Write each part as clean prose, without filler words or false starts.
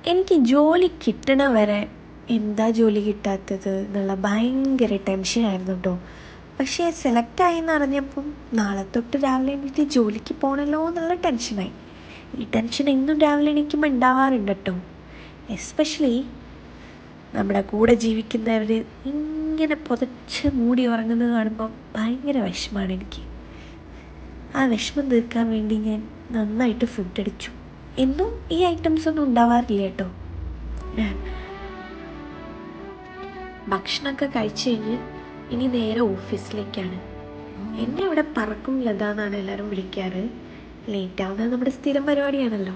എനിക്ക് ജോലി കിട്ടണ വരെ എന്താ ജോലി കിട്ടാത്തത് എന്നുള്ള ഭയങ്കര ടെൻഷനായിരുന്നു കേട്ടോ. പക്ഷേ സെലക്റ്റായി എന്നറിഞ്ഞപ്പം നാളെ തൊട്ട് രാവിലെ എണീറ്റ് ജോലിക്ക് പോകണമല്ലോ എന്നുള്ള ടെൻഷനായി. ഈ ടെൻഷൻ എന്നും രാവിലെ എണീക്കുമ്പോൾ ഉണ്ടാവാറുണ്ട് കേട്ടോ. എസ്പെഷ്യലി നമ്മുടെ കൂടെ ജീവിക്കുന്നവർ ഇങ്ങനെ പുതച്ച് മൂടി ഉറങ്ങുന്നത് കാണുമ്പോൾ ഭയങ്കര വിഷമമാണ് എനിക്ക്. ആ വിഷമം തീർക്കാൻ വേണ്ടി ഞാൻ നന്നായിട്ട് ഫുഡ് അടിച്ചു. എന്നും ഈ ഐറ്റംസ് ഒന്നും ഉണ്ടാവാറില്ല കേട്ടോ. ഭക്ഷണമൊക്കെ കഴിച്ച് കഴിഞ്ഞ് ഇനി നേരെ ഓഫീസിലേക്കാണ്. എന്നെ ഇവിടെ പറക്കും ലത എന്നാണ് എല്ലാവരും വിളിക്കാറ്. ലേറ്റ് ആവുന്നത് നമ്മുടെ സ്ഥിരം പരിപാടിയാണല്ലോ.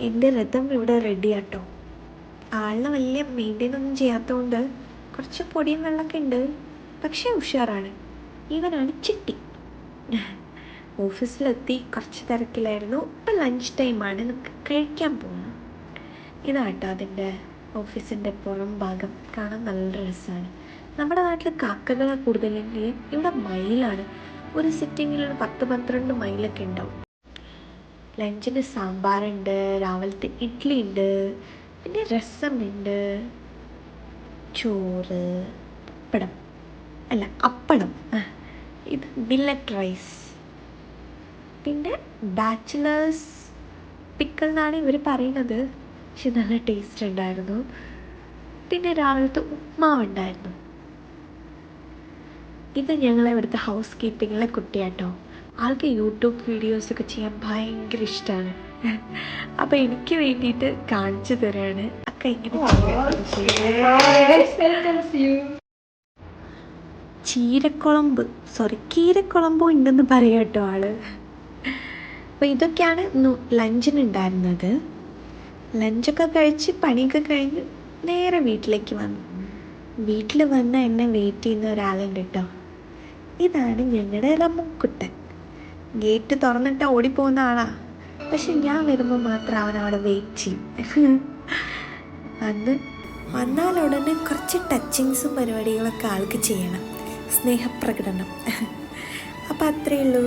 എൻ്റെ രഥം ഇവിടെ റെഡി ആട്ടോ. ആളിനെ വലിയ മെയിൻറ്റെയിൻ ഒന്നും ചെയ്യാത്തതുകൊണ്ട് കുറച്ച് പൊടിയും വെള്ളമൊക്കെ ഉണ്ട്, പക്ഷേ ഉഷാറാണ്. ഇവനാണ് ചിട്ടി. ഓഫീസിലെത്തി കുറച്ച് തിരക്കിലായിരുന്നു. ഇപ്പം ലഞ്ച് ടൈമാണ്, നമുക്ക് കഴിക്കാൻ പോകണം. ഇതാട്ടോ അതിൻ്റെ ഓഫീസിൻ്റെ പുറം ഭാഗം. കാണാൻ നല്ല രസമാണ്. നമ്മുടെ നാട്ടിൽ കാക്കകളെ കൂടുതലെങ്കിൽ ഇവിടെ മയിലാണ്. ഒരു സിറ്റിങ്ങിൽ ഒരു 10-12 മയിലൊക്കെ ഉണ്ടാവും. ലഞ്ചിന് സാമ്പാറുണ്ട്, രാവിലത്തെ ഇഡ്ഡലി ഉണ്ട്, പിന്നെ രസമുണ്ട്, ചോറ്, അപ്പടം, ഇത് മില്ലറ്റ് റൈസ്, പിന്നെ ബാച്ചിലേഴ്സ് പിക്കിൾ എന്നാണ് ഇവർ പറയുന്നത്, പക്ഷെ നല്ല ടേസ്റ്റ് ഉണ്ടായിരുന്നു. പിന്നെ രാവിലത്തെ ഉപ്മാവുണ്ടായിരുന്നു. ഇത് ഞങ്ങളെ ഇവിടുത്തെ ഹൗസ് കീപ്പിങ്ങിലെ കുട്ടിയാട്ടോ. ആൾക്ക് യൂട്യൂബ് വീഡിയോസൊക്കെ ചെയ്യാൻ ഭയങ്കര ഇഷ്ടമാണ്. അപ്പോൾ എനിക്ക് വേണ്ടിയിട്ട് കാണിച്ചു തരാണ് ഒക്കെ ഇങ്ങനെ കീരക്കുളമ്പോ ഉണ്ടെന്ന് പറയാം കേട്ടോ ആള്. അപ്പോൾ ഇതൊക്കെയാണ് ലഞ്ചിനുണ്ടായിരുന്നത്. ലഞ്ചൊക്കെ കഴിച്ച് പണിയൊക്കെ കഴിഞ്ഞ് നേരെ വീട്ടിലേക്ക് വന്നു. വീട്ടിൽ വന്ന് എന്നെ വെയിറ്റ് ചെയ്യുന്ന ഒരാളുണ്ട് കേട്ടോ. ഇതാണ് ഞങ്ങളുടെ റമ്മുക്കുട്ടൻ. ഗേറ്റ് തുറന്നിട്ട് ഓടിപ്പോകുന്ന ആളാ, പക്ഷെ ഞാൻ വരുമ്പോൾ മാത്രം അവനവിടെ വെയിറ്റ് ചെയ്യും. വന്നാലുടനെ കുറച്ച് ടച്ചിങ്സും പരിപാടികളൊക്കെ ആൾക്ക് ചെയ്യണം, സ്നേഹപ്രകടനം. അപ്പോൾ അത്രയേ ഉള്ളൂ.